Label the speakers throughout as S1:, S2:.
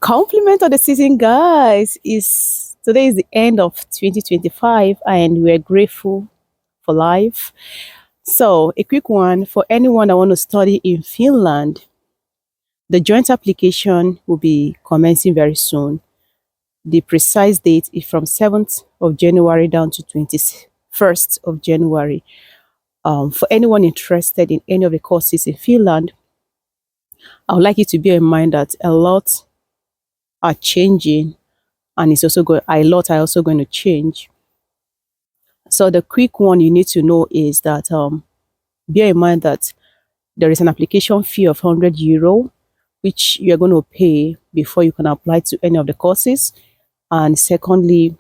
S1: Compliment of the season, guys, is today is the end of 2025 and we're grateful for life. So, a quick one for anyone that want to study in Finland. The joint application will be commencing very soon. The precise date is from 7th of January down to 21st of January. For anyone interested in any of the courses in Finland, I would like you to bear in mind that a lot are changing and a lot are also going to change. So the quick one you need to know is that bear in mind that there is an application fee of €100 which you're going to pay before you can apply to any of the courses. And secondly,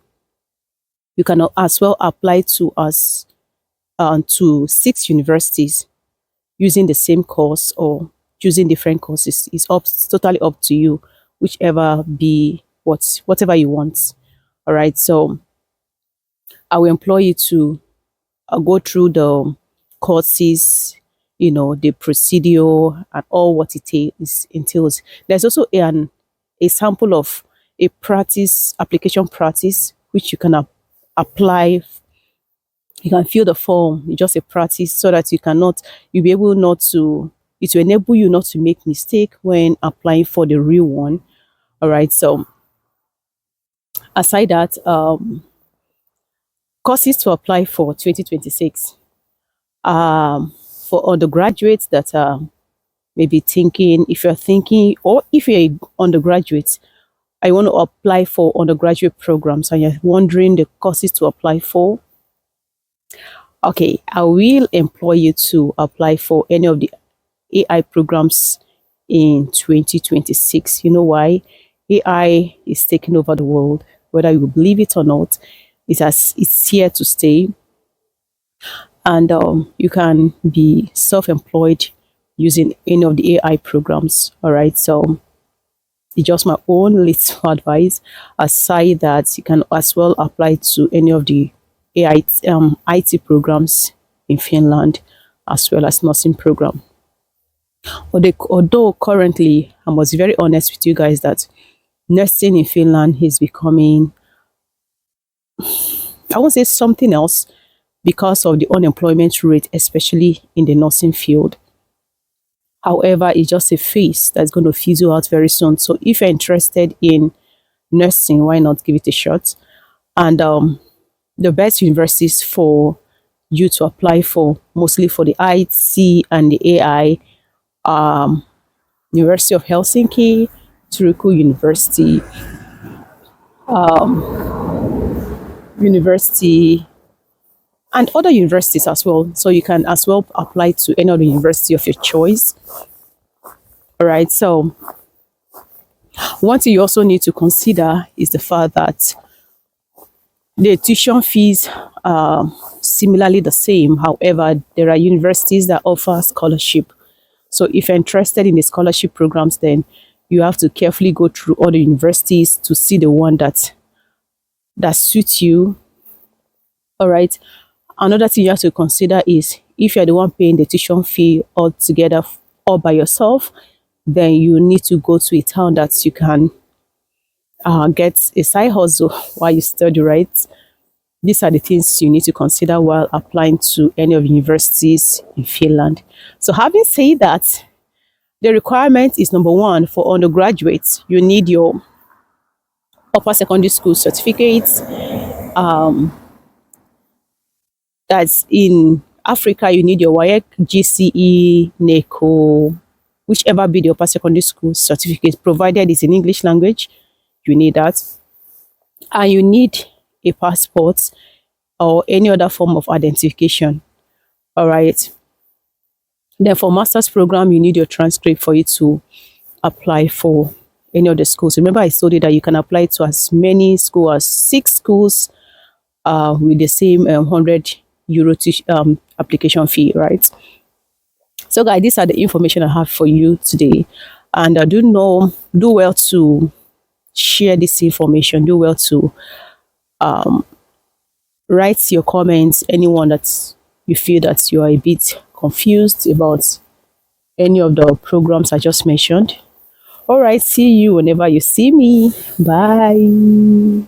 S1: you can as well apply to us to 6 universities using the same course or choosing different courses. It's totally up to you, whichever be whatever you want. All right, so I will employ you to go through the courses, the procedure and all what it entails. There's also a sample of a application practice which you can apply. You can fill the form. It's just a practice so that you'll be able not to. It will enable you not to make mistake when applying for the real one. All right. So aside that, courses to apply for 2026. For undergraduates that are maybe thinking, if you're thinking, or if you're an undergraduate, I want to apply for undergraduate programs and you're wondering the courses to apply for. Okay, I will employ you to apply for any of the AI programs in 2026. You know why? AI is taking over the world, whether you believe it or not. It's here to stay, and you can be self-employed using any of the AI programs. All right, so it's just my own little advice. Aside that, you can as well apply to any of the AI IT programs in Finland, as well as nursing program. Although currently, I must be very honest with you guys that nursing in Finland is becoming, I won't say something else, because of the unemployment rate, especially in the nursing field. However, it's just a phase that's going to fizzle out very soon. So if you're interested in nursing, why not give it a shot? And the best universities for you to apply for, mostly for the IT and the AI, University of Helsinki, Turku University, University, and other universities as well. So you can as well apply to any other university of your choice. All right. So one thing you also need to consider is the fact that the tuition fees are similarly the same. However, there are universities that offer scholarship. So if you're interested in the scholarship programs, then you have to carefully go through all the universities to see the one that suits you. All right. Another thing you have to consider is if you're the one paying the tuition fee altogether all by yourself, then you need to go to a town that you can get a side hustle while you study, right? These are the things you need to consider while applying to any of the universities in Finland. So having said that, the requirement is number one for undergraduates. You need your upper secondary school certificates. That's in Africa, you need your WAEC, GCE, NECO, whichever be the upper secondary school certificate, provided it's in English language, you need that. And you need a passport or any other form of identification. All right. Then for master's program, you need your transcript for you to apply for any of the schools. Remember, I told you that you can apply to as many schools as 6 schools with the same €100 application fee, right? So guys, these are the information I have for you today, and do well to share this information. Do well to write your comments. Anyone that you feel that you are a bit confused about any of the programs I just mentioned, All right, see you whenever you see me. Bye.